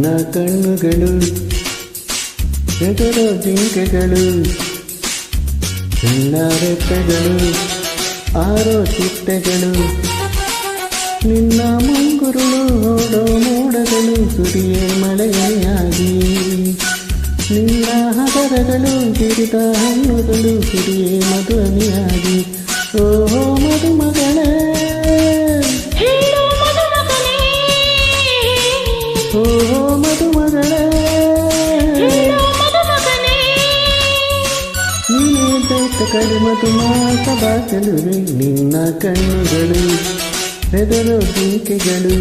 ನಿನ್ನ ಕಣ್ಣುಗಳು ಎದುರು ಜಿಂಕೆಗಳು, ನಿನ್ನ ರೆಪ್ಪೆಗಳು ಆರೋ ಚಿಟ್ಟೆಗಳು, ನಿನ್ನ ಮುಂಗುರುಳು ಓಡೋ ಮೋಡಗಳು ಸುರಿಯೇ ಮಳೆಯಾಗಿ, ನಿನ್ನ ಹದರಗಳು ಬಿರಿದ ಹಣ್ಣುಗಳು ಸುರಿಯೇ ಮಧುನಿಯಾಗಿ. ಓಹೋ ಮದುಮಗಳೇ, ಓಹೋ ಮದುಮಗಳೇ, ನೀನೇ ದೈತ ಕಡಿಮದು ಮಾತ ಬಾಚಲುವೆ. ನಿನ್ನ ಕಣ್ಣುಗಳು ಹೆದರೋ ಜಿಂಕೆಗಳು,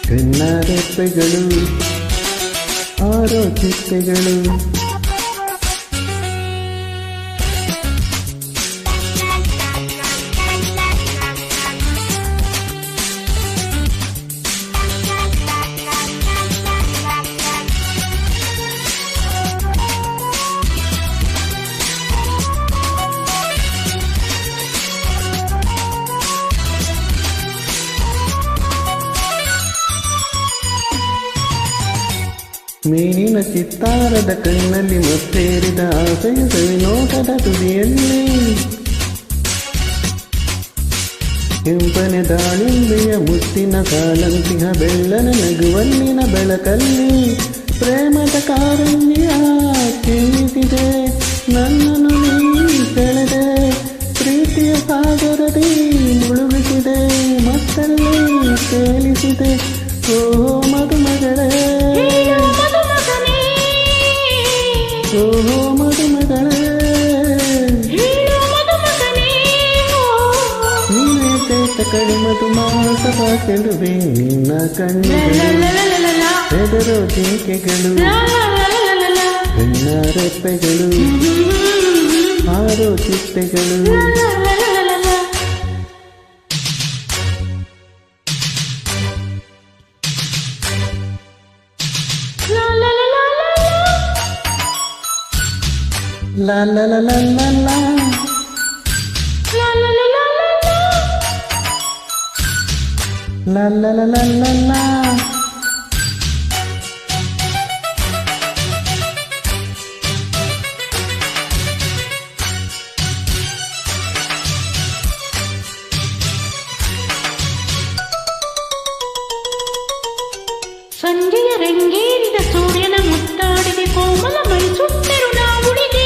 ಕಣ್ಣ ರೆಪ್ಪೆಗಳು ಆರೋ ಚಿಟ್ಟೆಗಳು. ಮೀನಿನ ಚಿತ್ತಾರದ ಕಣ್ಣಲ್ಲಿ ಮತ್ತೇರಿದ ಆಸೆಯ ನೋಟದ ತುದಿಯಲ್ಲಿ, ಕೆಂಪನೆ ದಾಳಿಂಬೆಯ ಮುತ್ತಿನ ಕಾಲಂತಿಹ ಬೆಳ್ಳನ ನಗುವಲ್ಲಿನ ಬೆಳಕಲ್ಲಿ, ಪ್ರೇಮದ ಕಾರುಣ್ಯ ತಿಳಿಸಿದೆ ನನ್ನನ್ನು ನೀ ಸೆಳೆದೆ, ಪ್ರೀತಿಯ ಸಾಗರದಿ ಮುಳುಗಿಸಿದೆ ಮತ್ತಲ್ಲಿ ತೇಲಿಸಿದೆ. ಓ ಮದುಮಗಳೇ, ಓಹೋ ಮದುಮಗಳೇ, ನೀನೇ ಚೈತ ಕಡಿಮದು ಮಾಸ ಬಾಚಲುವೆ. ನಿನ್ನ ಕಣ್ಣುಗಳು ಹೆದರೋ ಜಿಂಕೆಗಳು, ಕಣ್ಣ ರೆಪ್ಪೆಗಳು ಆರೋ ಚಿಟ್ಟೆಗಳು. La la la la la la, la la la la la la, la la la la la la. ಸಂಜೆಯ ರಂಗೇರಿದ ಸೂರ್ಯನ ಮುತ್ತಾಡಿದೆ ಕೋಮಲ ಮೈ ಸುಟ್ಟರು ನಾವುಡಿಗೆ,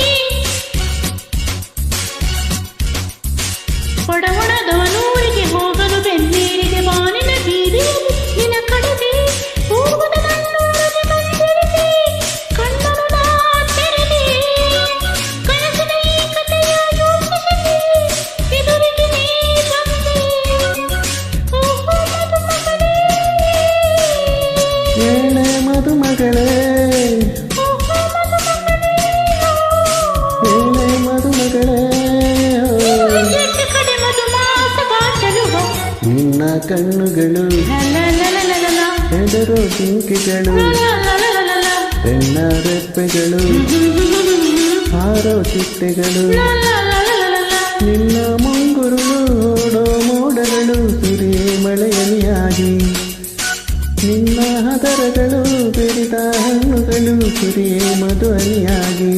ಒಡವಣದವನೂರಿಗೆ ಹೋಗಲು ಬೆನ್ನೇರಿದೆ ಬಾನಿನ ಬೀದಿಯಲ್ಲಿ ನಿನ ಕಡೆಗೆ, ಪೂರ್ವದ ನನ್ನೂರಿಗೆ ಬಂದಿರಿದೆ ಕಣ್ಣನು ನಾ ತೆರೆದೆ, ಕನಸಿನ ಈ ಕಥೆಯ ಯೋಚಿಸಿದೆ ಎದುರಿಗೆ ನೀ ಬಂದೆ. ಓಹೋ ಮದುಮಗಳೇ, ಏನೇ ಮದುಮಗಳೇ, ಏನೇ ಮದುಮಗಳೇ, ನಿನ್ನ ಕಣ್ಣುಗಳು ಹೆದರೋ ಜಿಂಕೆಗಳು, ಕಣ್ಣ ರೆಪ್ಪೆಗಳು ಆರೋ ಚಿಟ್ಟೆಗಳು, ನಿನ್ನ ಮುಂಗುರುಳು ಓಡೋ ಮೋಡಗಳು ಸುರಿಯೇ ಮಳೆಯಲಿಯಾಗಿ, ನಿನ್ನ ಹದರಗಳು ಬೆರಿದ ಹಣ್ಣುಗಳು ಸುರಿಯೇ ಮಧುನಿಯಾಗಿ.